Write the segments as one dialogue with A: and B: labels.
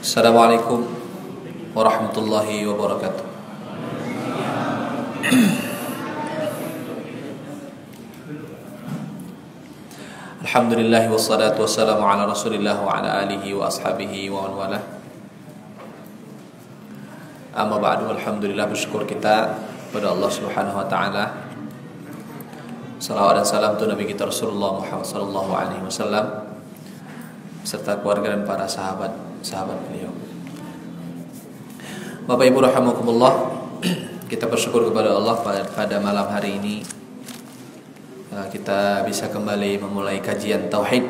A: Assalamualaikum warahmatullahi wabarakatuh. Alhamdulillah wassalatu wassalamu ala Rasulillah wa ala alihi wa ashabihi wa man walah. Amma ba'du, alhamdulillah, bersyukur kita pada Allah Subhanahu wa taala. Salawat dan salam untuk Nabi kita Rasulullah Muhammad sallallahu alaihi wasallam serta keluarga dan para sahabat beliau. Bapak Ibu rahimakumullah, kita bersyukur kepada Allah pada malam hari ini kita bisa kembali memulai kajian tauhid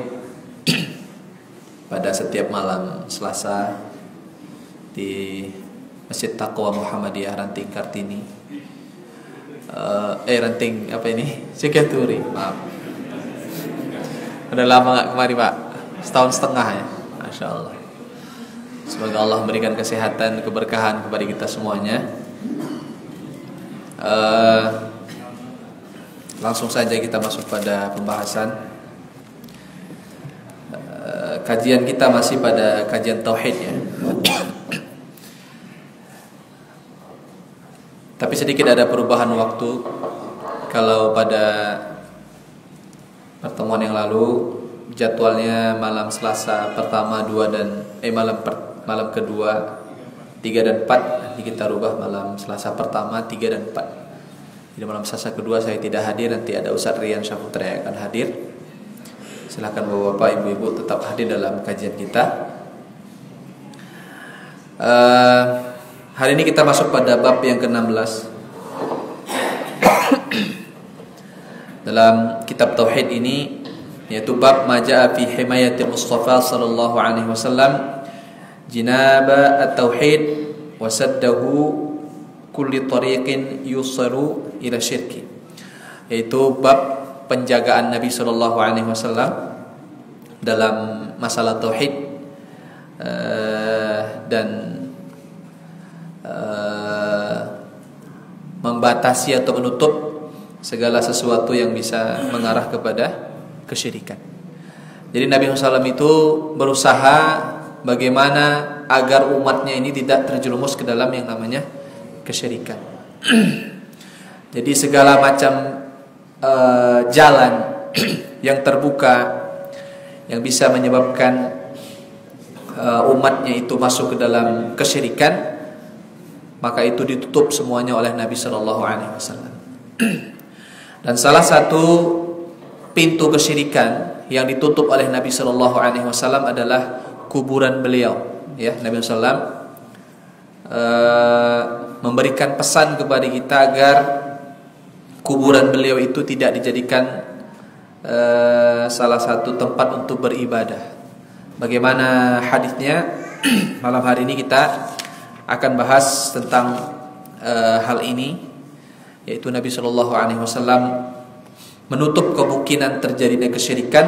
A: pada setiap malam Selasa di Masjid Taqwa Muhammadiyah Ranting Kartini. Ranting apa ini? Cikaturi, maaf. Udah lama gak kemari Pak? Setahun setengah ya, Masya Allah. Semoga Allah memberikan kesehatan, keberkahan kepada kita semuanya. Langsung saja kita masuk pada pembahasan. Kajian kita masih pada kajian tauhid ya. Tapi sedikit ada perubahan waktu. Kalau pada pertemuan yang lalu jadwalnya malam Selasa pertama, malam kedua 3 dan 4, nanti kita rubah malam Selasa pertama 3 dan 4. Di malam Selasa kedua saya tidak hadir, nanti ada Ustaz Rian Syaputra yang akan hadir. Silakan Bapak-bapak, Ibu-ibu tetap hadir dalam kajian kita. Hari ini kita masuk pada bab yang ke-16 dalam kitab tauhid ini, yaitu bab maja'a fi himayatil Mustafa sallallahu alaihi wasallam jinaba at-tauhid wa saddahu kulli tariqin yusalu ila syirki, yaitu bab penjagaan Nabi sallallahu alaihi wasallam dalam masalah tauhid dan membatasi atau menutup segala sesuatu yang bisa mengarah kepada kesyirikan. Jadi Nabi SAW itu berusaha bagaimana agar umatnya ini tidak terjerumus ke dalam yang namanya kesyirikan. Jadi segala macam jalan yang terbuka yang bisa menyebabkan umatnya itu masuk ke dalam kesyirikan, maka itu ditutup semuanya oleh Nabi Sallallahu Alaihi Wasallam. Dan salah satu pintu kesyirikan yang ditutup oleh Nabi Sallallahu Alaihi Wasallam adalah kuburan beliau. Ya, Nabi Sallam memberikan pesan kepada kita agar kuburan beliau itu tidak dijadikan salah satu tempat untuk beribadah. Bagaimana hadisnya? Malam hari ini kita akan bahas tentang hal ini, yaitu Nabi Shallallahu Alaihi Wasallam menutup kemungkinan terjadinya kesyirikan,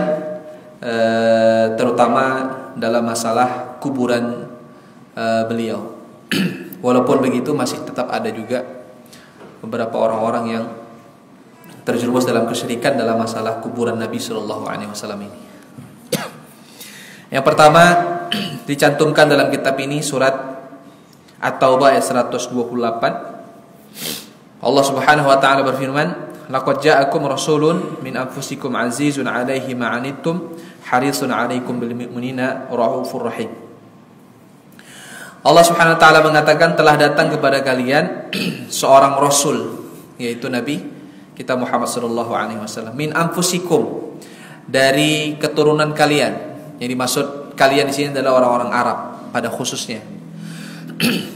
A: terutama dalam masalah kuburan beliau. Walaupun begitu masih tetap ada juga beberapa orang-orang yang terjerumus dalam kesyirikan dalam masalah kuburan Nabi Shallallahu Alaihi Wasallam ini. Yang pertama dicantumkan dalam kitab ini surat At-Taubah ayat 128. Allah Subhanahu wa taala berfirman, "Laqad ja'akum rasulun min anfusikum azizun 'alaihi ma 'anittum harisun 'alaikum bil mu'minina raufur rahim." Allah Subhanahu wa taala mengatakan, telah datang kepada kalian seorang rasul, yaitu Nabi kita Muhammad sallallahu alaihi wasallam, min anfusikum, dari keturunan kalian. Yang dimaksud kalian di sini adalah orang-orang Arab pada khususnya.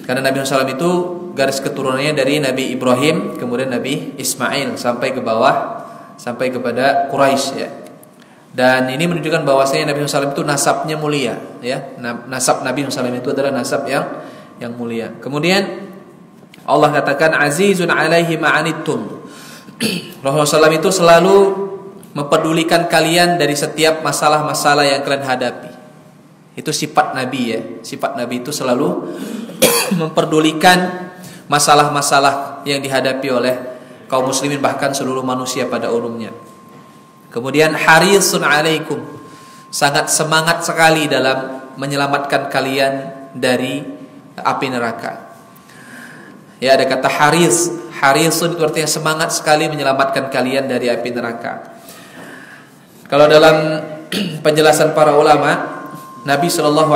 A: Karena Nabi SAW itu garis keturunannya dari Nabi Ibrahim, kemudian Nabi Ismail sampai ke bawah, sampai kepada Quraisy ya. Dan ini menunjukkan bahwasanya Nabi SAW itu nasabnya mulia ya. Nasab Nabi SAW itu adalah nasab yang mulia. Kemudian Allah katakan azizun 'alaihi ma 'anittum. Rasulullah SAW itu selalu mempedulikan kalian dari setiap masalah-masalah yang kalian hadapi. Itu sifat Nabi ya. Sifat Nabi itu selalu memperdulikan masalah-masalah yang dihadapi oleh kaum muslimin bahkan seluruh manusia pada umumnya. Kemudian harisun alaikum, sangat semangat sekali dalam menyelamatkan kalian dari api neraka. Ya, ada kata haris. Harisun itu artinya semangat sekali menyelamatkan kalian dari api neraka. Kalau dalam penjelasan para ulama, Nabi SAW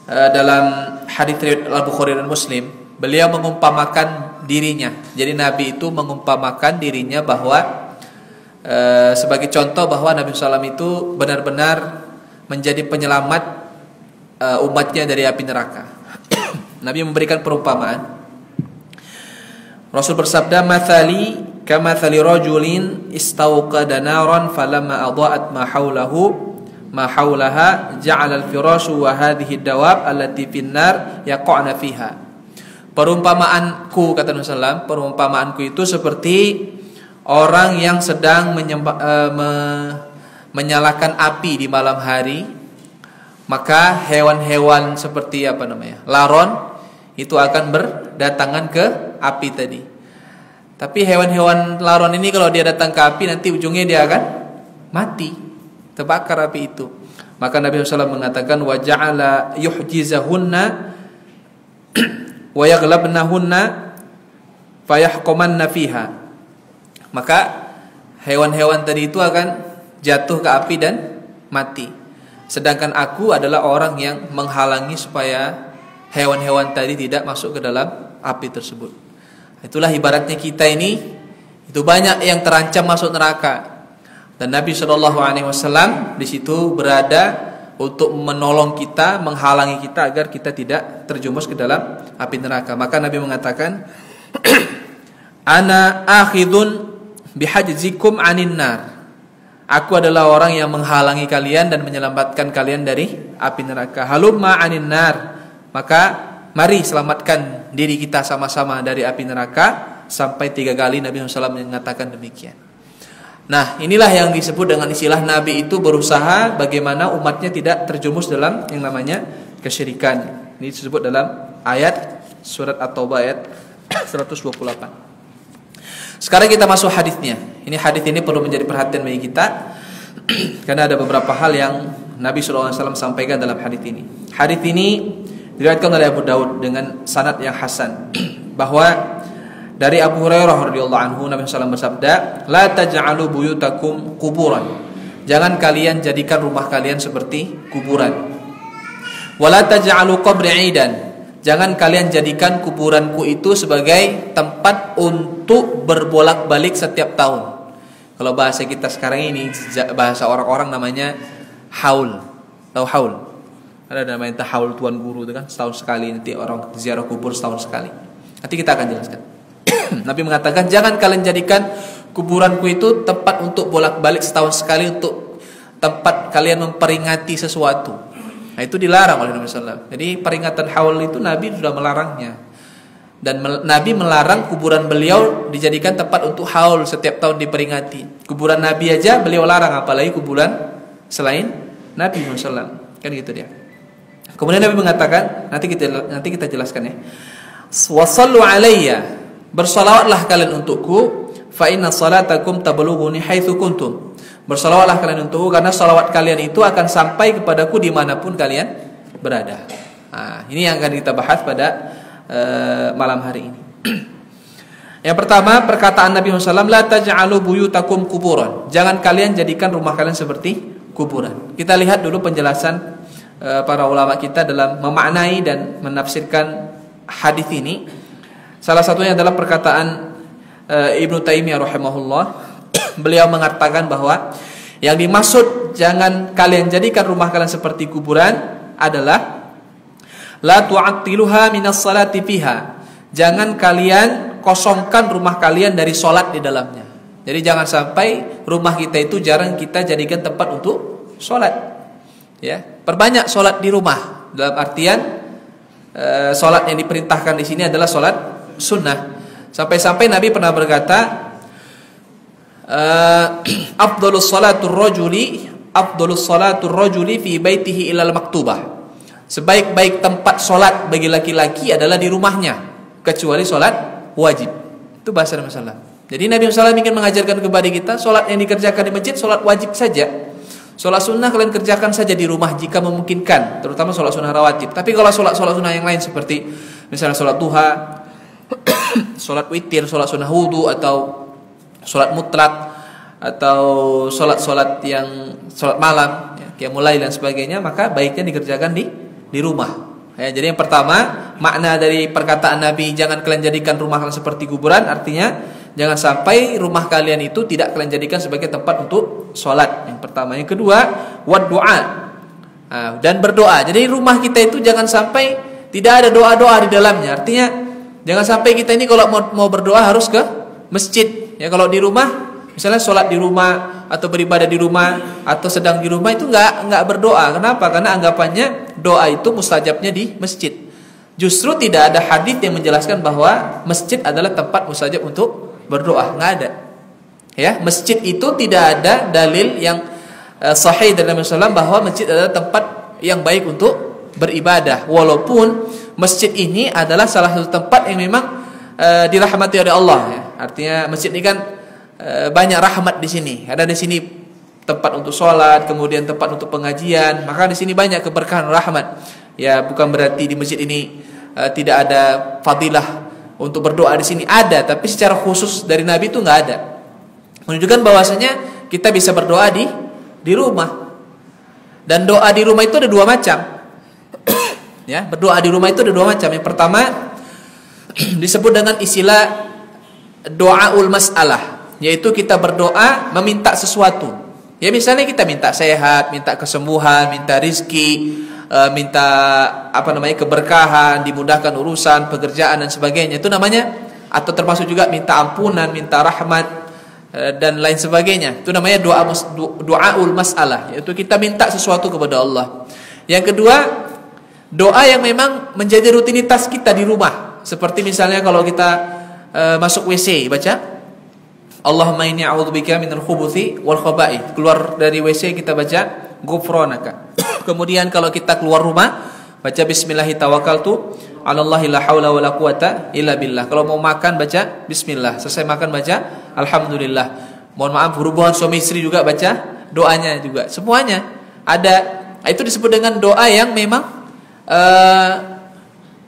A: dalam hadits riwayat Al-Bukhari dan Muslim, beliau mengumpamakan dirinya. Jadi Nabi itu mengumpamakan dirinya bahwa sebagai contoh bahwa Nabi SAW itu benar-benar menjadi penyelamat umatnya dari api neraka. Nabi memberikan perumpamaan. Rasul bersabda, "Mathali kamathali rajulin istawqada naran falamma adha'at ma haulaha ja'ala al-firashu wa hadhihi ad-dawab allati fin-nar yaqa'na fiha." Perumpamaanku, kata Nabi SAW, perumpamaanku itu seperti orang yang sedang menyalakan api di malam hari, maka hewan-hewan seperti laron itu akan berdatangan ke api tadi. Tapi hewan-hewan laron ini kalau dia datang ke api, nanti ujungnya dia akan mati, terbakar api itu. Maka Nabi SAW mengatakan, wa ja'ala yuhjizahunna wa yaghlabnahunna fayahqumanna fiha. Maka hewan-hewan tadi itu akan jatuh ke api dan mati. Sedangkan aku adalah orang yang menghalangi supaya hewan-hewan tadi tidak masuk ke dalam api tersebut. Itulah ibaratnya kita ini, itu banyak yang terancam masuk neraka. Dan Nabi SAW di situ berada untuk menolong kita, menghalangi kita agar kita tidak terjumus ke dalam api neraka. Maka Nabi mengatakan, "Ana akhidun bihajzikum anin nar." Aku adalah orang yang menghalangi kalian dan menyelamatkan kalian dari api neraka. Halumma anin nar. Maka mari selamatkan diri kita sama-sama dari api neraka. Sampai 3 kali Nabi SAW mengatakan demikian. Nah, inilah yang disebut dengan istilah Nabi itu berusaha bagaimana umatnya tidak terjumus dalam yang namanya kesyirikan. Ini disebut dalam ayat surat At-Taubah ayat 128. Sekarang kita masuk hadisnya. Ini hadis ini perlu menjadi perhatian bagi kita karena ada beberapa hal yang Nabi SAW sampaikan dalam hadis ini. Hadis ini diriwayatkan oleh Abu Daud dengan sanad yang hasan, bahwa dari Abu Hurairah radhiyallahu anhu Nabi SAW bersabda, "La taj'alu buyutakum quburan." Jangan kalian jadikan rumah kalian seperti kuburan. "Wa la taj'alu qabri 'idan." Jangan kalian jadikan kuburanku itu sebagai tempat untuk berbolak-balik setiap tahun. Kalau bahasa kita sekarang ini, bahasa orang-orang namanya haul. Tahu haul? Ada namanya haul Tuan Guru itu kan, setahun sekali nanti orang ziarah kubur setahun sekali. Nanti kita akan jelaskan. Nabi mengatakan, jangan kalian jadikan kuburanku itu tempat untuk bolak-balik setahun sekali, untuk tempat kalian memperingati sesuatu. Nah, itu dilarang oleh Nabi SAW. Jadi peringatan haul itu Nabi sudah melarangnya. Dan Nabi melarang kuburan beliau dijadikan tempat untuk haul setiap tahun diperingati. Kuburan Nabi aja beliau larang, apalagi kuburan selain Nabi SAW. Kan gitu dia. Kemudian Nabi mengatakan, nanti kita jelaskan ya. Wasallu alayya, bersalawatlah kalian untukku, fa inna salatakum tablughuni haitsu kuntum. Bersalawatlah kalian untukku karena salawat kalian itu akan sampai kepadaku dimanapun kalian berada. Nah, ini yang akan kita bahas pada malam hari ini. Yang pertama, perkataan Nabi SAW, la taj'alu buyutakum kuburan. Jangan kalian jadikan rumah kalian seperti kuburan. Kita lihat dulu penjelasan para ulama kita dalam memaknai dan menafsirkan hadis ini. Salah satunya adalah perkataan Ibnu Taimiyah rahimahullah. Beliau mengatakan bahwa yang dimaksud jangan kalian jadikan rumah kalian seperti kuburan adalah la tu'attiluha minas salati fiha. Jangan kalian kosongkan rumah kalian dari salat di dalamnya. Jadi jangan sampai rumah kita itu jarang kita jadikan tempat untuk salat. Ya, perbanyak salat di rumah. Dalam artian salat yang diperintahkan di sini adalah salat sunnah. Sampai-sampai Nabi pernah berkata, afdhalus salatur rajuli fi baitihi ilal maktubah. Sebaik-baik tempat solat bagi laki-laki adalah di rumahnya, kecuali solat wajib. Itu bahasa Nabi SAW. Jadi Nabi SAW ingin mengajarkan kepada kita, sholat yang dikerjakan di masjid sholat wajib saja. Sholat sunnah kalian kerjakan saja di rumah jika memungkinkan, terutama sholat sunnah rawatib. Tapi kalau sholat sunnah yang lain seperti misalnya sholat duha, sholat witir, sholat sunnah wudu, atau sholat mutlak, atau sholat yang sholat malam, ya, qiyamul lail dan sebagainya, maka baiknya dikerjakan di rumah. Ya, jadi yang pertama, makna dari perkataan Nabi, jangan kalian jadikan rumah kalian seperti kuburan, artinya jangan sampai rumah kalian itu tidak kalian jadikan sebagai tempat untuk sholat. Yang pertama. Yang kedua, wad doa, dan berdoa. Jadi rumah kita itu jangan sampai tidak ada doa-doa di dalamnya. Artinya jangan sampai kita ini kalau mau berdoa harus ke masjid. Ya, kalau di rumah, misalnya sholat di rumah atau beribadah di rumah atau sedang di rumah itu nggak berdoa. Kenapa? Karena anggapannya doa itu mustajabnya di masjid. Justru tidak ada hadits yang menjelaskan bahwa masjid adalah tempat mustajab untuk berdoa, nggak ada. Ya, masjid itu tidak ada dalil yang sahih dari Nabi SAW bahwa masjid adalah tempat yang baik untuk beribadah. Walaupun masjid ini adalah salah satu tempat yang memang dirahmati oleh Allah. Ya. Artinya masjid ini kan banyak rahmat di sini. Ada di sini tempat untuk sholat, kemudian tempat untuk pengajian. Maka di sini banyak keberkahan rahmat. Ya, bukan berarti di masjid ini tidak ada fadilah untuk berdoa di sini, ada, tapi secara khusus dari Nabi itu nggak ada. Menunjukkan bahwasanya kita bisa berdoa di rumah. Dan doa di rumah itu ada dua macam. Ya, berdoa di rumah itu ada dua macam. Yang pertama disebut dengan istilah doaul mas'alah, yaitu kita berdoa meminta sesuatu. Ya, misalnya kita minta sehat, minta kesembuhan, minta rizki, minta keberkahan, dimudahkan urusan, pekerjaan dan sebagainya. Itu namanya, atau termasuk juga minta ampunan, minta rahmat dan lain sebagainya. Itu namanya doaul mas'alah, yaitu kita minta sesuatu kepada Allah. Yang kedua, doa yang memang menjadi rutinitas kita di rumah. Seperti misalnya kalau kita masuk WC, baca Allahumma inni a'udzubika minal khubuthi wal khaba'ith. Keluar dari WC kita baca ghufranaka. Kemudian kalau kita keluar rumah baca bismillahi tawakkaltu 'alallahi la haula wala quwata illa billah. Kalau mau makan baca bismillah. Selesai makan baca alhamdulillah. Mohon maaf, berhubungan suami istri juga baca doanya juga. Semuanya ada. Itu disebut dengan doa yang memang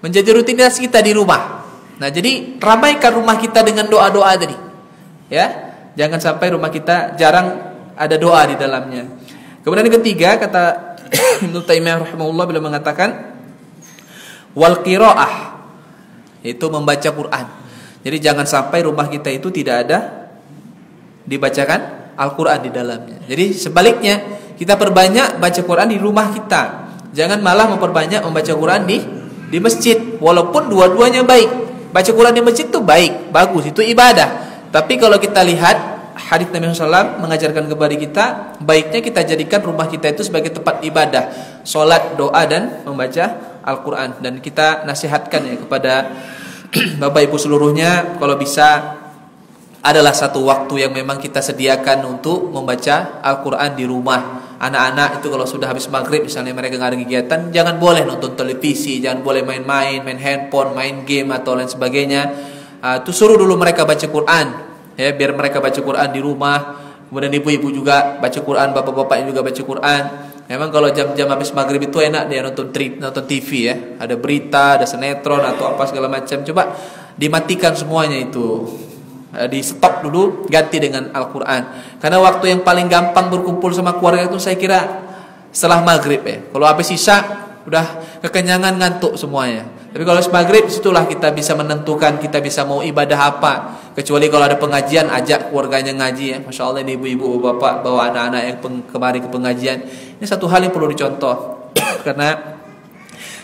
A: menjadi rutinitas kita di rumah. Nah, jadi ramaikan rumah kita dengan doa-doa tadi. Ya, jangan sampai rumah kita jarang ada doa di dalamnya. Kemudian yang ketiga, kata Ibnu Taimiyah rahimahullah beliau mengatakan wal qiraah, itu membaca Quran. Jadi jangan sampai rumah kita itu tidak ada dibacakan Al-Quran di dalamnya. Jadi sebaliknya, kita perbanyak baca Quran di rumah kita. Jangan malah memperbanyak membaca Quran di masjid. Walaupun dua-duanya baik. Baca Quran di masjid itu baik, bagus, itu ibadah. Tapi kalau kita lihat hadits Nabi SAW mengajarkan kepada kita, baiknya kita jadikan rumah kita itu sebagai tempat ibadah, sholat, doa dan membaca Al-Quran. Dan kita nasihatkan ya kepada Bapak Ibu seluruhnya, kalau bisa adalah satu waktu yang memang kita sediakan untuk membaca Al-Quran di rumah. Anak-anak itu kalau sudah habis maghrib misalnya mereka nggak ada kegiatan, jangan boleh nonton televisi, jangan boleh main-main, main handphone, main game atau lain sebagainya. Itu suruh dulu mereka baca Quran, ya, biar mereka baca Quran di rumah. Kemudian ibu-ibu juga baca Quran, bapak-bapaknya juga baca Quran. Memang kalau jam-jam habis maghrib itu enak dia nonton TV ya, ada berita, ada sinetron atau apa segala macam. Coba dimatikan semuanya itu, di stop dulu, ganti dengan Al-Quran. Karena waktu yang paling gampang berkumpul sama keluarga itu saya kira setelah maghrib ya. Kalau habis isya udah kekenyangan, ngantuk semuanya. Tapi kalau maghrib, situlah kita bisa menentukan kita bisa mau ibadah apa. Kecuali kalau ada pengajian, ajak keluarganya ngaji ya. Masya Allah, ini ibu-ibu, bapak bawa anak-anak yang kemari ke pengajian. Ini satu hal yang perlu dicontoh. Karena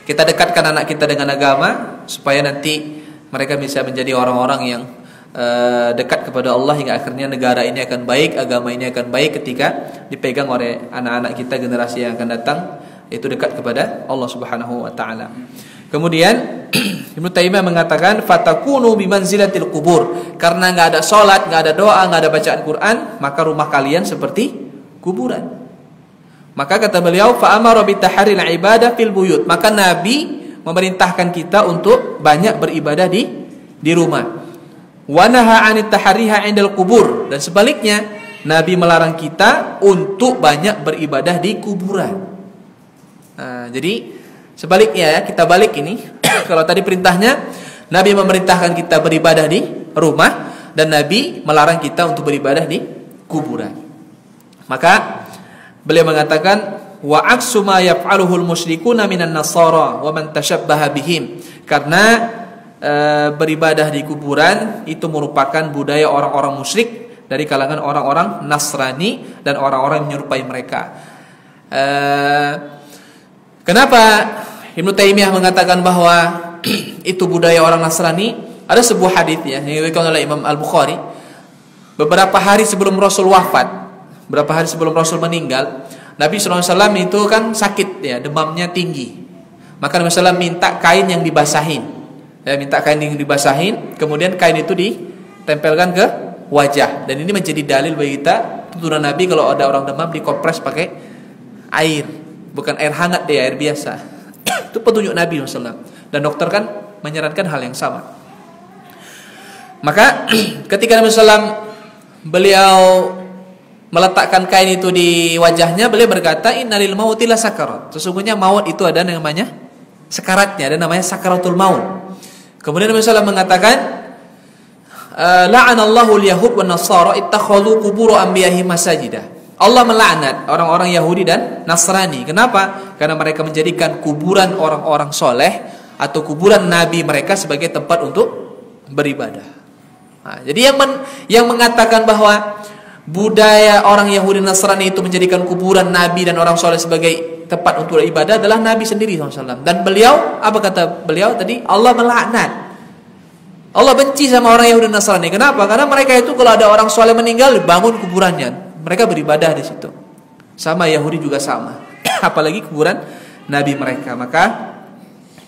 A: kita dekatkan anak kita dengan agama, supaya nanti mereka bisa menjadi orang-orang yang dekat kepada Allah, hingga akhirnya negara ini akan baik, agama ini akan baik ketika dipegang oleh anak-anak kita, generasi yang akan datang, itu dekat kepada Allah Subhanahu wa taala. Kemudian Ibnu Taimiyah mengatakan fatakunu bimanzilatil qubur, karena enggak ada salat, enggak ada doa, enggak ada bacaan Quran, maka rumah kalian seperti kuburan. Maka kata beliau fa amara bi taharril ibadah fil buyut, maka Nabi memerintahkan kita untuk banyak beribadah di rumah. wa naha 'anit tahriha 'indal qubur, dan sebaliknya Nabi melarang kita untuk banyak beribadah di kuburan. Nah, jadi sebaliknya ya, kita balik ini. Kalau tadi perintahnya Nabi memerintahkan kita beribadah di rumah, dan Nabi melarang kita untuk beribadah di kuburan. Maka beliau mengatakan wa aksu ma yaf'aluhul musyrikuna minan nasara wa man tashabbaha bihim, karena beribadah di kuburan itu merupakan budaya orang-orang musyrik dari kalangan orang-orang Nasrani dan orang-orang yang menyerupai mereka. Kenapa Ibnu Taimiyah mengatakan bahwa itu budaya orang Nasrani? Ada sebuah hadis ya yang diriwayatkan oleh Imam Al-Bukhari. Beberapa hari sebelum Rasul wafat, beberapa hari sebelum Rasul meninggal, Nabi SAW itu kan sakit ya, demamnya tinggi. Maka Nabi SAW minta kain yang dibasahin. Ya, minta kain yang dibasahin, kemudian kain itu ditempelkan ke wajah. Dan ini menjadi dalil bagi kita, tuntunan Nabi kalau ada orang demam dikompres pakai air, bukan air hangat deh, air biasa. Itu petunjuk Nabi SAW. Dan dokter kan menyarankan hal yang sama. Maka ketika Nabi SAW beliau meletakkan kain itu di wajahnya, beliau berkata, innalil mauti la sakarat. Sesungguhnya maut itu ada namanya sakaratnya, ada namanya sakaratul maut. Kemudian Nabi SAW mengatakan, la'anallahu al-yahud wa nasara ittakhadhu qubur anbiya'ihim masajidah. Allah melaknat orang-orang Yahudi dan Nasrani. Kenapa? Karena mereka menjadikan kuburan orang-orang soleh atau kuburan nabi mereka sebagai tempat untuk beribadah. Nah, jadi yang mengatakan bahwa budaya orang Yahudi dan Nasrani itu menjadikan kuburan nabi dan orang soleh sebagai tempat untuk ibadah adalah Nabi sendiri SAW. Dan beliau, apa kata beliau tadi? Allah melaknat. Allah benci sama orang Yahudi dan Nasrani. Kenapa? Karena mereka itu kalau ada orang soleh meninggal, bangun kuburannya, mereka beribadah di situ. Sama Yahudi juga sama. Apalagi kuburan nabi mereka. Maka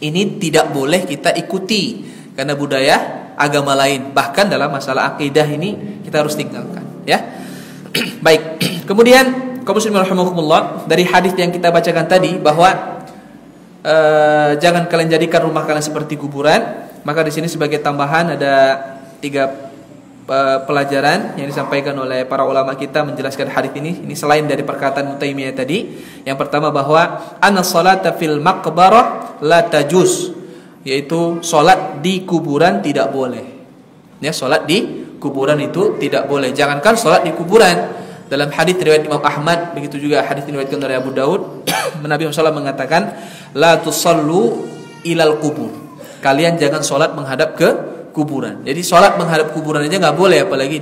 A: ini tidak boleh kita ikuti karena budaya agama lain. Bahkan dalam masalah akidah ini kita harus tinggalkan. Ya, baik. Kemudian kaum muslimin rahimakumullah, dari hadis yang kita bacakan tadi bahwa jangan kalian jadikan rumah kalian seperti kuburan. Maka di sini sebagai tambahan ada 3 pelajaran yang disampaikan oleh para ulama kita menjelaskan hadis ini. Ini selain dari perkataan Ibnu Taimiyah tadi. Yang pertama bahwa anna sholata fil maqbarah la tajuz, yaitu salat di kuburan tidak boleh. Ya, salat di kuburan itu tidak boleh. Jangankan salat di kuburan. Dalam hadis riwayat Imam Ahmad, begitu juga hadis diriwayatkan oleh Abu Daud, Nabi SAW mengatakan, la tusallu ilal kubur. Kalian jangan salat menghadap ke kuburan. Jadi salat menghadap kuburan aja nggak boleh, apalagi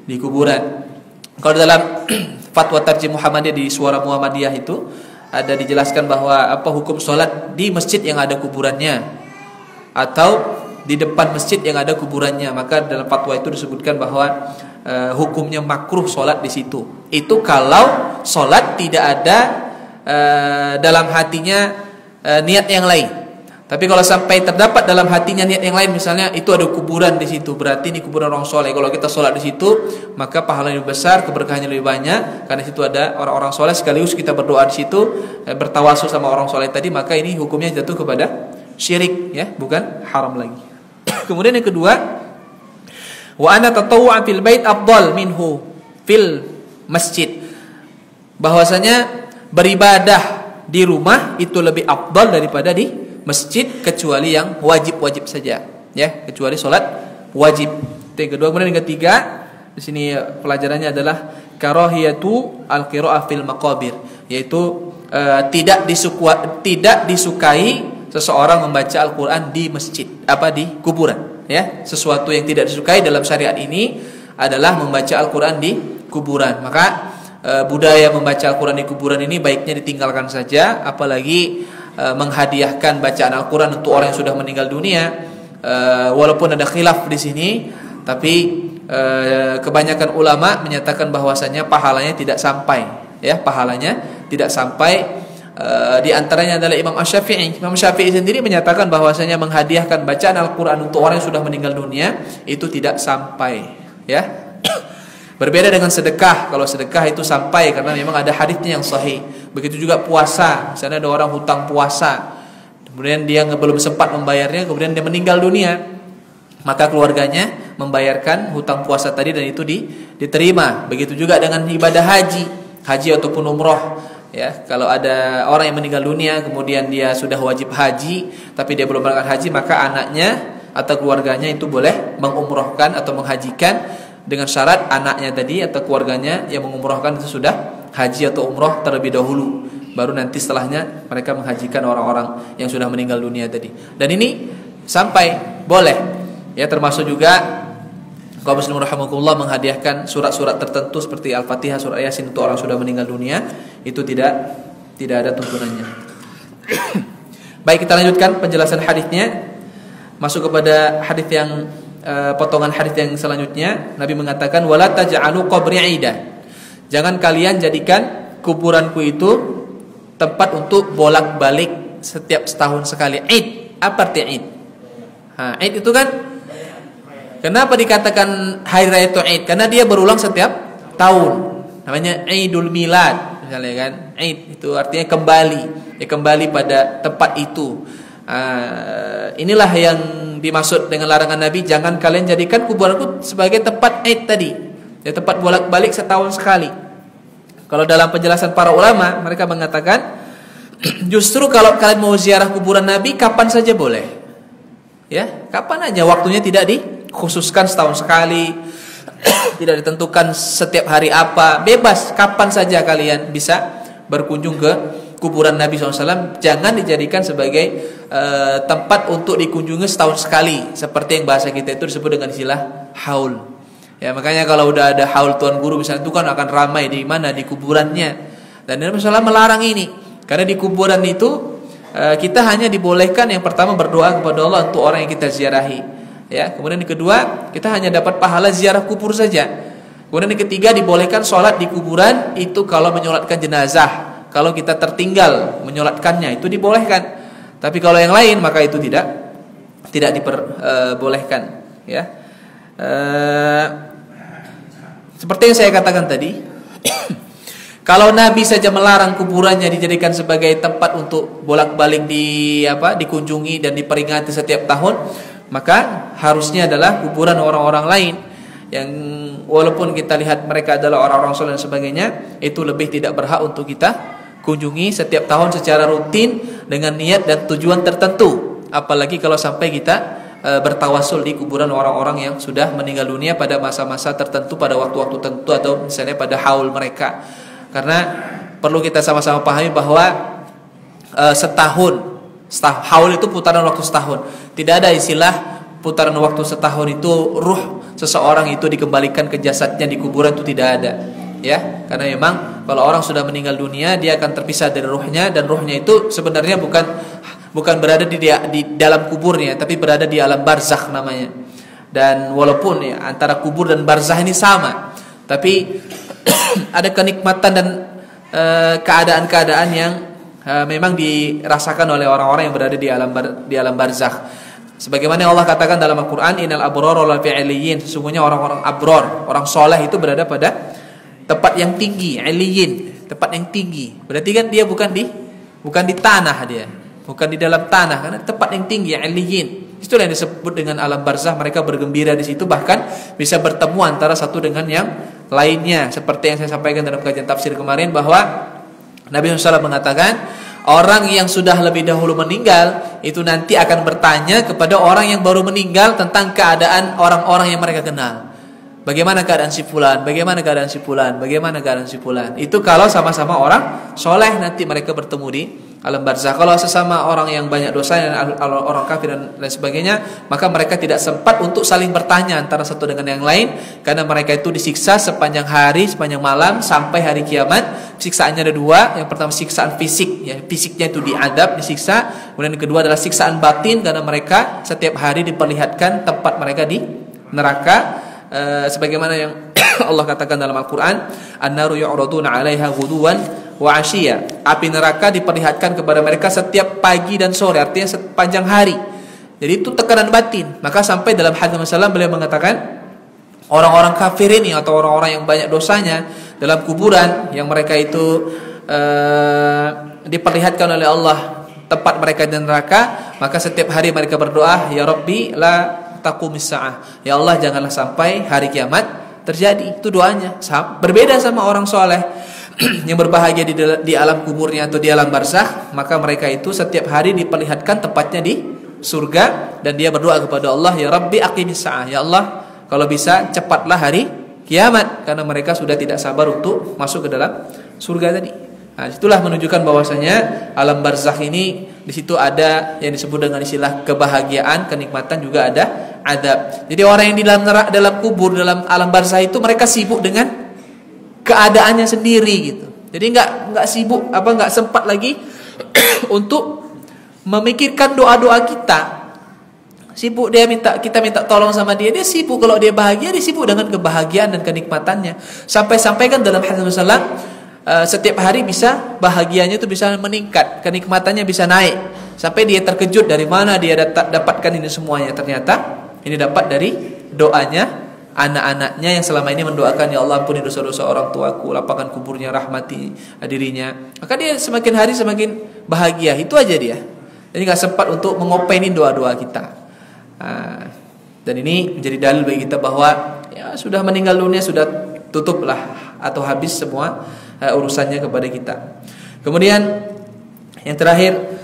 A: di kuburan. Kalau dalam fatwa Tarjih Muhammadiyah di Suara Muhammadiyah itu ada dijelaskan bahwa apa hukum salat di masjid yang ada kuburannya atau di depan masjid yang ada kuburannya. Maka dalam fatwa itu disebutkan bahwa hukumnya makruh sholat di situ. Itu kalau sholat tidak ada dalam hatinya niat yang lain. Tapi kalau sampai terdapat dalam hatinya niat yang lain, misalnya itu ada kuburan di situ, berarti ini kuburan orang soleh. Kalau kita sholat di situ, maka pahalanya lebih besar, keberkahannya lebih banyak, karena di situ ada orang-orang soleh. Sekaligus kita berdoa di situ, bertawasul sama orang soleh tadi, maka ini hukumnya jatuh kepada syirik, ya, bukan haram lagi. Kemudian yang kedua, wa anna tatawwu'a fil bait afdal minhu fil masjid. Bahwasanya beribadah di rumah itu lebih afdal daripada di masjid, kecuali yang wajib-wajib saja, ya, kecuali sholat wajib. Itu yang kedua. Kemudian yang ketiga, di sini pelajarannya adalah karahiyatu al-qira'ah fil maqabir, yaitu tidak disukai seseorang membaca Al-Qur'an di masjid, di kuburan, ya. Sesuatu yang tidak disukai dalam syariat ini adalah membaca Al-Qur'an di kuburan. Maka budaya membaca Al-Qur'an di kuburan ini baiknya ditinggalkan saja, apalagi menghadiahkan bacaan Al-Qur'an untuk orang yang sudah meninggal dunia. Walaupun ada khilaf di sini, tapi kebanyakan ulama menyatakan bahwasanya pahalanya tidak sampai, ya, pahalanya tidak sampai. Di antaranya adalah Imam Asy-Syafi'i. Imam Syafi'i sendiri menyatakan bahwasanya menghadiahkan bacaan Al-Qur'an untuk orang yang sudah meninggal dunia itu tidak sampai, ya. Berbeda dengan sedekah. Kalau sedekah itu sampai karena memang ada hadisnya yang sahih. Begitu juga puasa. Misalnya ada orang hutang puasa, kemudian dia belum sempat membayarnya, kemudian dia meninggal dunia, maka keluarganya membayarkan hutang puasa tadi dan itu diterima. Begitu juga dengan ibadah haji ataupun umroh. Ya, kalau ada orang yang meninggal dunia kemudian dia sudah wajib haji tapi dia belum berangkat haji, maka anaknya atau keluarganya itu boleh mengumrohkan atau menghajikan dengan syarat anaknya tadi atau keluarganya yang mengumrohkan itu sudah haji atau umroh terlebih dahulu, baru nanti setelahnya mereka menghajikan orang-orang yang sudah meninggal dunia tadi. Dan ini sampai boleh, ya, termasuk juga kaum muslimin rahimakumullah menghadiahkan surat-surat tertentu seperti Al-Fatihah, surat Yasin untuk orang sudah meninggal dunia, itu tidak ada tuntunannya. Baik, kita lanjutkan penjelasan hadisnya. Masuk kepada hadis yang potongan hadis yang selanjutnya. Nabi mengatakan wala taj'alu qabri 'ida. Jangan kalian jadikan kuburanku itu tempat untuk bolak-balik setiap setahun sekali. Id, apa arti Id? Id itu kan, kenapa dikatakan hari raya itu Id? Karena dia berulang setiap tahun. Namanya Idul Milad, misalnya kan. Id itu artinya kembali, ya, kembali pada tempat itu. Inilah yang dimaksud dengan larangan Nabi, jangan kalian jadikan kuburanku sebagai tempat Id tadi, ya, tempat bolak-balik setahun sekali. Kalau dalam penjelasan para ulama, mereka mengatakan justru kalau kalian mau ziarah kuburan Nabi kapan saja boleh, ya, kapan aja, waktunya tidak dikhususkan setahun sekali, tidak ditentukan setiap hari apa, bebas kapan saja kalian bisa berkunjung ke kuburan Nabi SAW. Jangan dijadikan sebagai tempat untuk dikunjungi setahun sekali, seperti yang bahasa kita itu disebut dengan istilah haul. Ya, makanya kalau udah ada haul Tuan Guru misalnya, itu kan akan ramai di mana, di kuburannya. Dan Nabi SAW melarang ini, karena di kuburan itu kita hanya dibolehkan yang pertama berdoa kepada Allah untuk orang yang kita ziarahi, ya. Kemudian yang kedua, kita hanya dapat pahala ziarah kubur saja. Kemudian yang ketiga, dibolehkan sholat di kuburan itu kalau menyolatkan jenazah. Kalau kita tertinggal menyolatkannya itu dibolehkan. Tapi kalau yang lain maka itu tidak diperbolehkan, ya. Seperti yang saya katakan tadi, kalau Nabi saja melarang kuburannya dijadikan sebagai tempat untuk bolak-balik dikunjungi dan diperingati setiap tahun, maka harusnya adalah kuburan orang-orang lain yang walaupun kita lihat mereka adalah orang-orang soleh dan sebagainya, itu lebih tidak berhak untuk kita kunjungi setiap tahun secara rutin dengan niat dan tujuan tertentu. Apalagi kalau sampai kita bertawasul di kuburan orang-orang yang sudah meninggal dunia pada masa-masa tertentu, pada waktu-waktu tertentu, atau misalnya pada haul mereka. Karena perlu kita sama-sama pahami bahwa haul itu putaran waktu setahun. Tidak ada istilah putaran waktu setahun itu ruh seseorang itu dikembalikan ke jasadnya di kuburan, itu tidak ada, ya. Karena memang kalau orang sudah meninggal dunia, dia akan terpisah dari ruhnya, dan ruhnya itu sebenarnya bukan berada di dalam kuburnya, tapi berada di alam barzakh namanya. Dan walaupun ya antara kubur dan barzakh ini sama, tapi ada kenikmatan dan keadaan-keadaan yang memang dirasakan oleh orang-orang yang berada di alam barzakh. Sebagaimana Allah katakan dalam Al-Qur'an, innal abrara lafi 'iliyyin, sesungguhnya orang-orang abror, orang soleh itu berada pada tempat yang tinggi, 'iliyyin, tempat yang tinggi. Berarti kan dia bukan di tanah, dia bukan di dalam tanah, karena tempat yang tinggi, 'iliyyin. Itulah yang disebut dengan alam barzakh. Mereka bergembira di situ, bahkan bisa bertemu antara satu dengan yang lainnya. Seperti yang saya sampaikan dalam kajian tafsir kemarin, bahwa Nabi SAW mengatakan orang yang sudah lebih dahulu meninggal itu nanti akan bertanya kepada orang yang baru meninggal tentang keadaan orang-orang yang mereka kenal. Bagaimana keadaan si fulan? Bagaimana keadaan si fulan? Bagaimana keadaan si fulan? Itu kalau sama-sama orang soleh, nanti mereka bertemu di alam barzakh. Kalau sesama orang yang banyak dosa dan orang kafir dan lain sebagainya, maka mereka tidak sempat untuk saling bertanya antara satu dengan yang lain, karena mereka itu disiksa sepanjang hari, sepanjang malam sampai hari kiamat. Siksaannya ada dua. Yang pertama siksaan fisik, ya, fisiknya itu diadab, disiksa. Kemudian yang kedua adalah siksaan batin, karena mereka setiap hari diperlihatkan tempat mereka di neraka. Sebagaimana yang Allah katakan dalam Al-Quran, an-naru yu'raduna 'alaiha ghuduwan wa 'ashiyya. Api neraka diperlihatkan kepada mereka setiap pagi dan sore, artinya sepanjang hari. Jadi itu tekanan batin. Maka sampai dalam hadis Rasulullah beliau mengatakan, orang-orang kafir ini atau orang-orang yang banyak dosanya dalam kuburan, yang mereka itu diperlihatkan oleh Allah tempat mereka di neraka, maka setiap hari mereka berdoa, ya Rabbi la taqumis saah. Ya Allah, janganlah sampai hari kiamat terjadi. Itu doanya. Berbeda sama orang soleh yang berbahagia di alam kuburnya atau di alam barzakh, maka mereka itu setiap hari diperlihatkan tepatnya di surga dan dia berdoa kepada Allah, ya Rabbi aqimis saah. Ya Allah, kalau bisa cepatlah hari kiamat, karena mereka sudah tidak sabar untuk masuk ke dalam surga tadi. Nah, itulah menunjukkan bahwasanya alam barzakh ini di situ ada yang disebut dengan istilah kebahagiaan, kenikmatan, juga ada adab. Jadi orang yang di dalam kubur, dalam alam barzakh itu mereka sibuk dengan keadaannya sendiri gitu. Jadi nggak sibuk, nggak sempat lagi untuk memikirkan doa-doa kita. Sibuk kita minta tolong sama dia sibuk. Kalau dia bahagia, dia sibuk dengan kebahagiaan dan kenikmatannya. Sampai kan dalam hadis Rasulullah, setiap hari bisa bahagianya itu bisa meningkat, kenikmatannya bisa naik, sampai dia terkejut dari mana dia dapatkan ini semuanya. Ternyata ini dapat dari doanya anak-anaknya yang selama ini mendoakan, ya Allah ampuni dosa-dosa orang tuaku, lapangkan kuburnya, rahmati dirinya. Maka dia semakin hari semakin bahagia. Itu aja dia. Jadi nggak sempat untuk mengopenin doa-doa kita. Dan ini menjadi dalil bagi kita bahwa ya sudah meninggal dunia, sudah tutuplah atau habis semua urusannya kepada kita. Kemudian yang terakhir,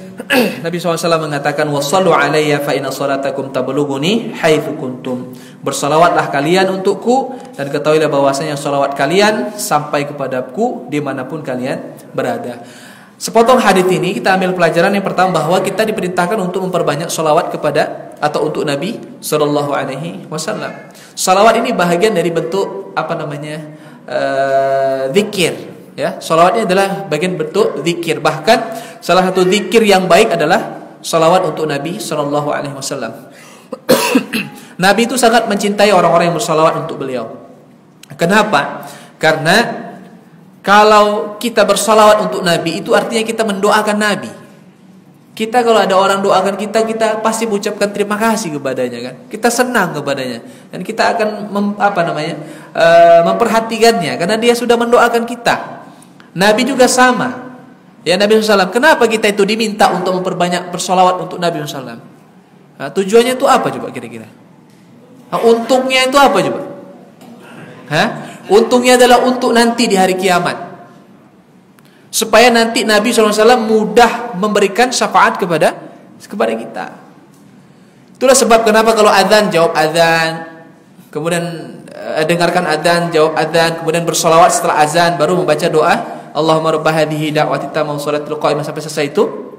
A: Nabi SAW mengatakan, wassallu alayya fa inna salatakum tablughuni haitsu kuntum. Bersalawatlah kalian untukku, dan ketahuilah bahwasanya salawat kalian sampai kepadaku dimanapun kalian berada. Sepotong hadis ini kita ambil pelajaran yang pertama, bahwa kita diperintahkan untuk memperbanyak salawat kepada atau untuk Nabi SAW. Salawat ini bahagian dari bentuk zikir. Ya, salawatnya adalah bagian bentuk zikir. Bahkan salah satu zikir yang baik adalah salawat untuk Nabi SAW. Nabi itu sangat mencintai orang-orang yang bersalawat untuk beliau. Kenapa? Karena kalau kita bersalawat untuk Nabi, itu artinya kita mendoakan Nabi. Kita kalau ada orang doakan kita pasti mengucapkan terima kasih kepadanya kan. Kita senang kepadanya dan kita akan memperhatikannya karena dia sudah mendoakan kita. Nabi juga sama. Ya, Nabi SAW. Kenapa kita itu diminta untuk memperbanyak bersolawat untuk Nabi SAW? Nah, tujuannya itu apa coba kira-kira? Nah, untungnya itu apa coba? Untungnya adalah untuk nanti di hari kiamat, supaya nanti Nabi SAW mudah memberikan syafaat kepada kita. Itulah sebab kenapa kalau azan jawab azan, kemudian dengarkan azan jawab azan, kemudian bersolawat setelah azan, baru membaca doa Allahumma rabb hadhihi da'wati tammah sholatul qa'imah sampai selesai. Itu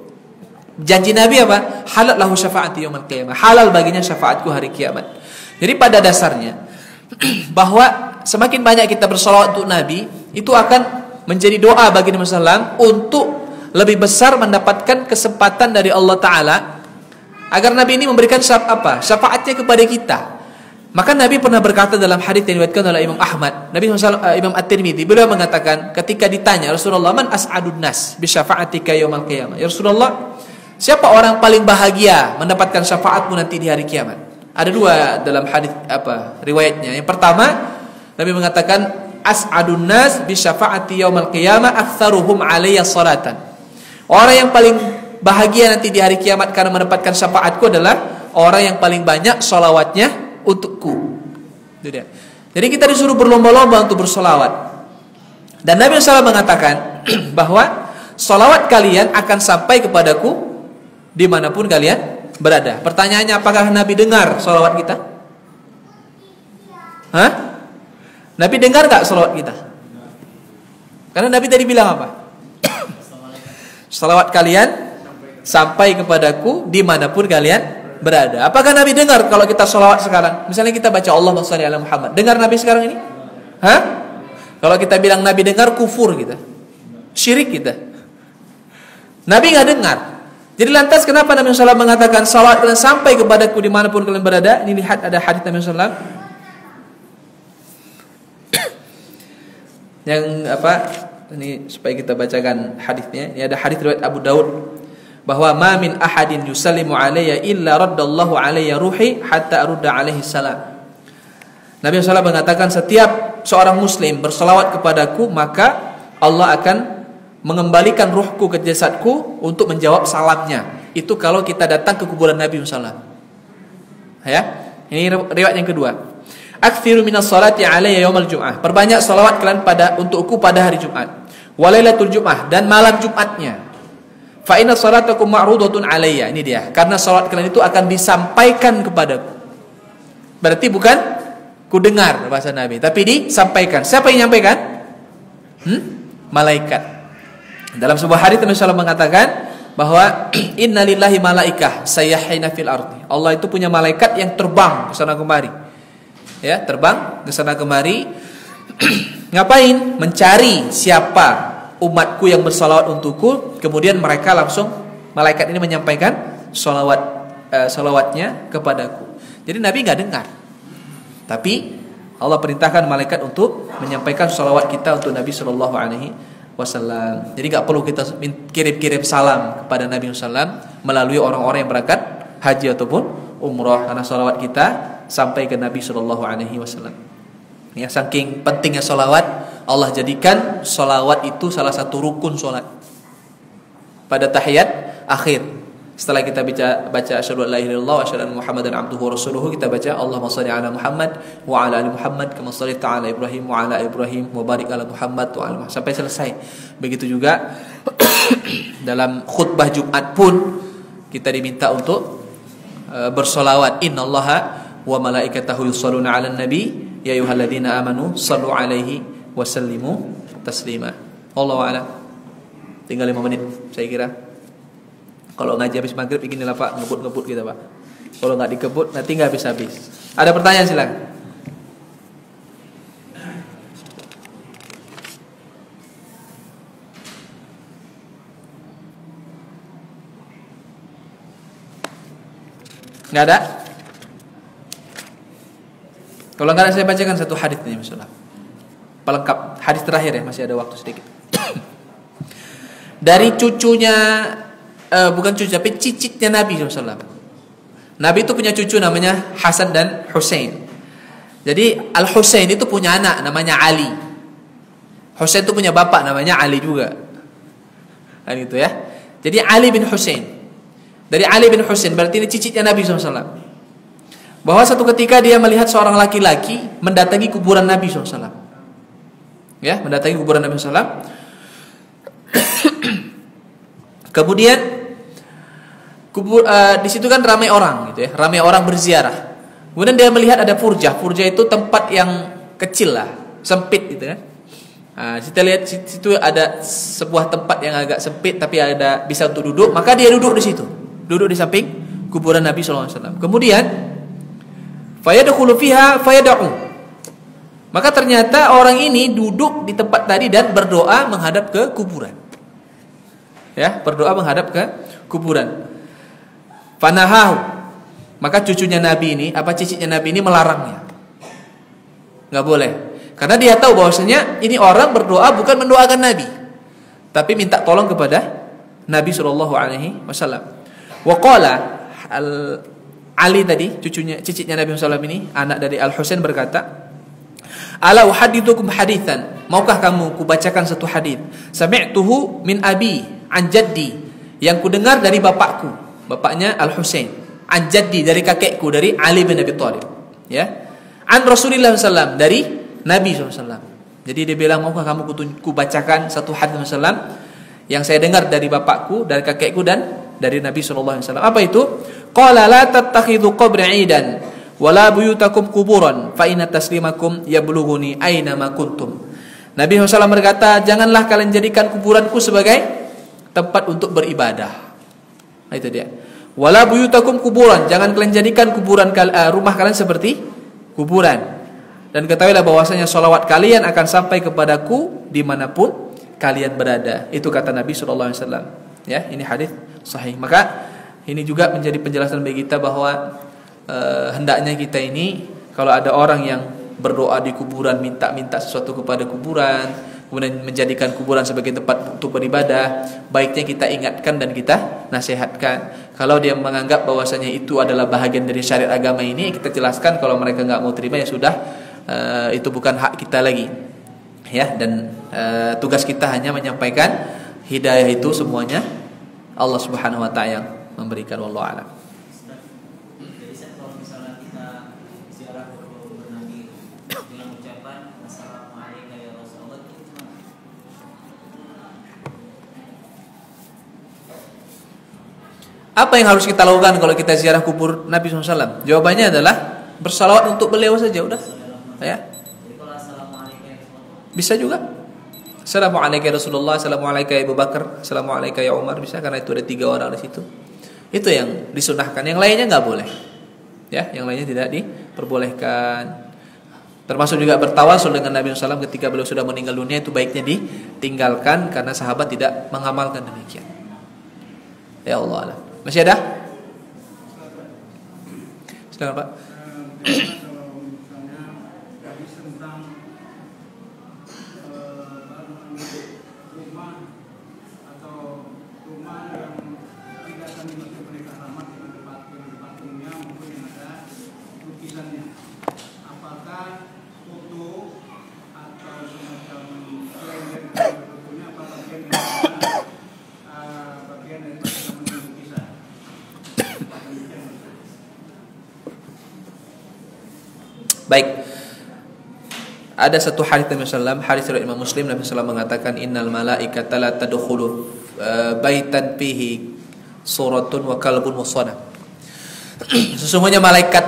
A: janji Nabi apa? Halal lahu syafaati yaumil qiyamah. Halal baginya syafaatku hari kiamat. Jadi pada dasarnya bahwa semakin banyak kita bersolawat untuk Nabi, itu akan menjadi doa bagi Nabi SAW untuk lebih besar mendapatkan kesempatan dari Allah Ta'ala, agar Nabi ini memberikan syafaatnya kepada kita. Maka Nabi pernah berkata dalam hadits yang diriwayatkan oleh Imam Ahmad, Imam At-Tirmidzi, beliau mengatakan ketika ditanya, Rasulullah, man as'adun nas bi syafa'atika yaumil qiyamah. Ya Rasulullah, siapa orang paling bahagia mendapatkan syafaatmu nanti di hari kiamat? Ada dua dalam hadits riwayatnya. Yang pertama, Nabi mengatakan as'adun nas bi syafa'ati yaumil qiyamah aktsaruhum alayya salatan. Orang yang paling bahagia nanti di hari kiamat karena mendapatkan syafaatku adalah orang yang paling banyak salawatnya untukku. Itu dia. Jadi kita disuruh berlomba-lomba untuk bersolawat. Dan Nabi SAW mengatakan bahwa solawat kalian akan sampai kepadaku dimanapun kalian berada. Pertanyaannya, apakah Nabi dengar solawat kita? Nabi dengar gak solawat kita? Karena Nabi tadi bilang apa? Solawat kalian sampai kepadaku dimanapun kalian berada. Apakah Nabi dengar kalau kita sholawat sekarang? Misalnya kita baca Allahumma shalli ala Muhammad. Dengar Nabi sekarang ini? Kalau kita bilang Nabi dengar, kufur kita, syirik kita. Nabi nggak dengar. Jadi lantas kenapa Nabi SAW mengatakan sholawat kalian sampai kepadaku dimanapun kalian berada? Ini lihat ada hadits Nabi SAW yang ini supaya kita bacakan hadisnya. Ini ada hadits riwayat Abu Daud, bahwa ma min ahadin yusallimu alayya illa raddallahu alayya ruhi hatta arudda alaihi salam. Nabi SAW mengatakan setiap seorang muslim berselawat kepadaku, maka Allah akan mengembalikan ruhku ke jasadku untuk menjawab salamnya. Itu kalau kita datang ke kuburan Nabi SAW. Ya. Ini riwayat yang kedua. Aktsiru minas salati alayya yaumal jum'ah. Perbanyak salawat kalian untukku pada hari Jumat. Wa lailatul jum'ah, dan malam Jumatnya. Fa inna salatakum ma'rudatun alayya. Ini dia. Karena salat kalian itu akan disampaikan kepadaku. Berarti bukan ku dengar bahasa Nabi, tapi disampaikan. Siapa yang menyampaikan? Malaikat. Dalam sebuah hadis Nabi sallallahu mengatakan bahwa innalillahi malaikah sayyahina fil ardi. Allah itu punya malaikat yang terbang ke sana kemari. Ya, terbang ke sana kemari. Ngapain? Mencari siapa umatku yang bersalawat untukku. Kemudian mereka langsung, malaikat ini menyampaikan salawatnya kepadaku. Jadi Nabi nggak dengar, tapi Allah perintahkan malaikat untuk menyampaikan salawat kita untuk Nabi Shallallahu Alaihi Wasallam. Jadi nggak perlu kita kirim salam kepada Nabi Sallam melalui orang-orang yang berangkat haji ataupun umrah, karena salawat kita sampai ke Nabi Shallallahu Alaihi Wasallam. Ya, saking pentingnya salawat, Allah jadikan salawat itu salah satu rukun salat. Pada tahiyat akhir, setelah kita baca asyhadu an la ilaha illallah wa asyhadu anna muhammadan abduhu wa rasuluhu, kita baca Allahumma shalli ala Muhammad wa ala ali Muhammad kama shallaita ala Ibrahim wa ala Ibrahim wa barik ala Muhammad wa ala Muhammad, sampai selesai. Begitu juga dalam khutbah Jumat pun kita diminta untuk bersolawat. Innallaha wa malaikatahu yusholluna 'alan nabi ya ayyuhalladzina amanu shallu 'alaihi wa sallimu taslima. Wallahu a'lam. Tinggal 5 menit saya kira. Kalau ngaji habis maghrib begini lah Pak, ngebut-ngebut kita Pak. Kalau nggak dikebut nanti nggak habis-habis. Ada pertanyaan silakan. Nggak ada? Kalau nggak ada saya bacakan satu hadis ini misalnya. Pelengkap hadis terakhir ya, masih ada waktu sedikit. Dari cucunya, bukan cucu tapi cicitnya Nabi SAW. Nabi itu punya cucu namanya Hasan dan Husain. Jadi Al Husain itu punya anak namanya Ali. Husain itu punya bapak namanya Ali juga. Kan gitu ya. Jadi Ali bin Husain. Dari Ali bin Husain berarti ini cicitnya Nabi SAW. Bahwa satu ketika dia melihat seorang laki-laki mendatangi kuburan Nabi SAW. Ya, mendatangi kuburan Nabi SAW. Kemudian di situ kan ramai orang gitu ya, ramai orang berziarah. Kemudian dia melihat ada furjah. Furjah itu tempat yang kecil lah, sempit gitu kan. Nah, kita lihat situ ada sebuah tempat yang agak sempit tapi ada bisa untuk duduk, maka dia duduk di situ. Duduk di samping kuburan Nabi SAW. Kemudian fayadkhulu fiha fayad'u. Maka ternyata orang ini duduk di tempat tadi dan berdoa menghadap ke kuburan. Ya, berdoa menghadap ke kuburan. Fanahahu. Maka cucunya Nabi ini, cicitnya Nabi ini melarangnya. Enggak boleh. Karena dia tahu bahwasanya ini orang berdoa bukan mendoakan Nabi, tapi minta tolong kepada Nabi sallallahu alaihi wasallam. Wa qala Ali tadi, cicitnya Nabi sallallahu ini, anak dari Al Husain berkata, "Ala uhaddithukum haditsan." Maukah kamu kubacakan satu hadis? Sami'tuhu min abi an jaddi, yang kudengar dari bapakku, bapaknya Al Husain, an jaddi dari kakekku, dari Ali bin Abi Thalib, ya, an Rasulullah SAW, dari Nabi SAW. Jadi dia bilang, maukah kamu kubacakan satu hadis SAW yang saya dengar dari bapakku, dari kakekku, dan dari Nabi SAW. Apa itu? Qala la tattakhidhu qabri 'idan wala buyutakum kuburan fa inna taslimakum yablughuni aina ma kuntum. Nabi SAW berkata, janganlah kalian jadikan kuburanku sebagai tempat untuk beribadah. Nah, itu dia. Wala buyutakum kuburan, jangan kalian jadikan kuburan rumah kalian seperti kuburan. Dan ketahuilah bahwasanya salawat kalian akan sampai kepadaku dimanapun kalian berada. Itu kata Nabi SAW. Ya, ini hadis sahih. Maka ini juga menjadi penjelasan bagi kita bahwa hendaknya kita ini kalau ada orang yang berdoa di kuburan, minta sesuatu kepada kuburan, kemudian menjadikan kuburan sebagai tempat untuk beribadah, baiknya kita ingatkan dan kita nasihatkan. Kalau dia menganggap bahwasanya itu adalah bahagian dari syariat agama ini, kita jelaskan. Kalau mereka nggak mau terima, ya sudah, itu bukan hak kita lagi, ya. Dan tugas kita hanya menyampaikan hidayah itu semuanya Allah Subhanahu Wa Taala yang memberikan. Wallahu a'lam.
B: Jadi kalau misalnya kita
A: Apa yang harus kita lakukan kalau kita ziarah kubur Nabi SAW? Jawabannya adalah bersalawat untuk beliau saja, udah. Ya. Bisa juga. Assalamualaikum ya Rasulullah, Assalamualaikum ya Abu Bakar, Assalamualaikum ya Umar, bisa, karena itu ada 3 orang di situ. Itu yang disunahkan. Yang lainnya nggak boleh. Ya, yang lainnya tidak diperbolehkan. Termasuk juga bertawasul dengan Nabi SAW ketika beliau sudah meninggal dunia, itu baiknya ditinggalkan karena sahabat tidak mengamalkan demikian. Ya Allah alam. Masih ada? Silakan Pak.
B: Kalau misalnya hadis tentang rumah atau rumah yang tidak akan dimaksud pernikahan rahmat dengan patungnya maupun yang ada lukisannya, apakah foto atau semacam selain dari fotonya apa bagian dari lukisan?
A: Baik. Ada satu hadis Nabi sallallahu alaihi wasallam, hadis riwayat Imam Muslim, Nabi sallallahu alaihi wasallam mengatakan innal malaikata la tadkhulu baitan fihi suratun wa kalbun wasana. Sesungguhnya malaikat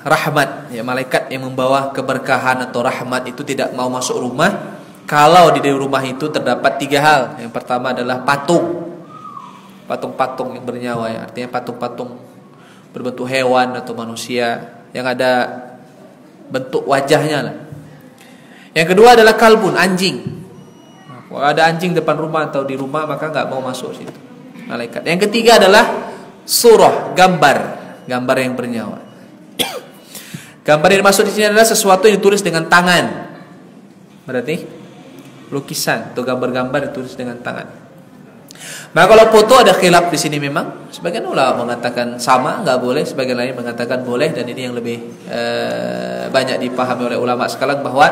A: rahmat, ya, malaikat yang membawa keberkahan atau rahmat itu tidak mau masuk rumah kalau di rumah itu terdapat 3 hal. Yang pertama adalah patung-patung yang bernyawa, ya, artinya patung-patung berbentuk hewan atau manusia yang ada bentuk wajahnya lah. Yang kedua adalah kalbun, anjing. Kalau ada anjing depan rumah atau di rumah maka nggak mau masuk situ malaikat. Yang ketiga adalah surah, gambar yang bernyawa. Gambar yang dimaksud di sini adalah sesuatu yang ditulis dengan tangan. Berarti lukisan atau gambar-gambar ditulis dengan tangan. Maka kalau foto ada khilaf di sini memang. Sebagian ulama mengatakan sama, nggak boleh. Sebagian lain mengatakan boleh. Dan ini yang lebih banyak dipahami oleh ulama sekarang, bahwa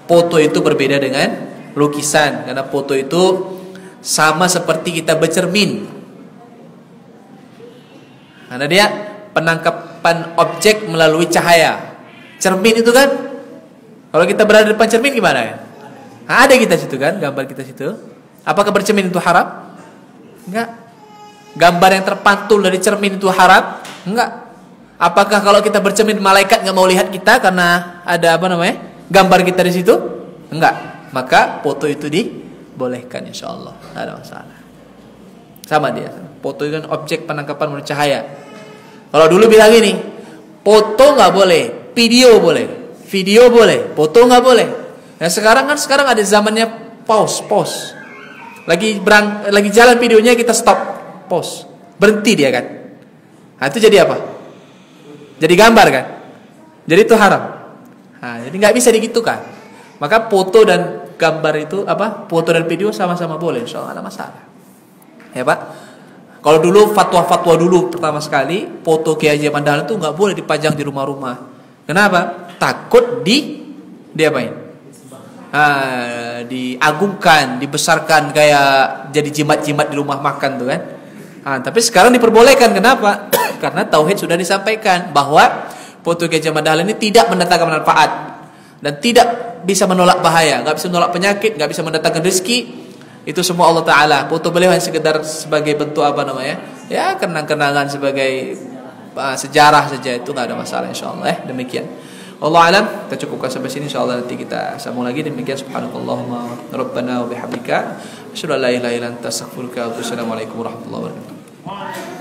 A: foto itu berbeda dengan lukisan. Karena foto itu sama seperti kita bercermin. Karena dia penangkapan objek melalui cahaya. Cermin itu kan, kalau kita berada di depan cermin gimana ya? Nah, ada kita situ kan, gambar kita situ. Apakah bercermin itu haram? Enggak. Gambar yang terpantul dari cermin itu haram? Enggak. Apakah kalau kita bercermin malaikat enggak mau lihat kita karena ada gambar kita di situ? Enggak. Maka foto itu dibolehkan insyaallah. Tidak ada masalah. Sama dia. Foto itu kan objek penangkapan melalui cahaya. Kalau dulu bilang gini, foto enggak boleh, video boleh. Video boleh, foto enggak boleh. Nah, sekarang ada zamannya pause. Lagi jalan videonya kita stop, pause, berhenti dia kan. Nah, itu jadi apa? Jadi gambar kan? Jadi itu haram. Nah, jadi nggak bisa digitukan. Maka foto dan gambar itu foto dan video sama-sama boleh, insyaallah ada masalah. Ya Pak. Kalau dulu fatwa dulu pertama sekali foto Kiai Haji Dahlan itu nggak boleh dipajang di rumah-rumah. Kenapa? Takut diapain? Diagungkan, dibesarkan kayak jadi jimat-jimat di rumah makan tuh kan. Tapi sekarang diperbolehkan. Kenapa? Karena tauhid sudah disampaikan bahwa foto Kiai Haji Dahlan ini tidak mendatangkan manfaat dan tidak bisa menolak bahaya, nggak bisa menolak penyakit, nggak bisa mendatangkan rezeki. Itu semua Allah Ta'ala. Foto beliau hanya sekedar sebagai bentuk ya kenang-kenangan, sebagai sejarah saja. Itu nggak ada masalah insyaallah. Demikian. Allah alam, kita cukupkan sampai sini, insyaallah nanti kita sambung lagi. Demikian, subhanakallahumma rabbana wa bihamdika asyhadu an la ilaha illa anta astaghfiruka wa atubu ilaik. Assalamualaikum warahmatullahi wabarakatuh.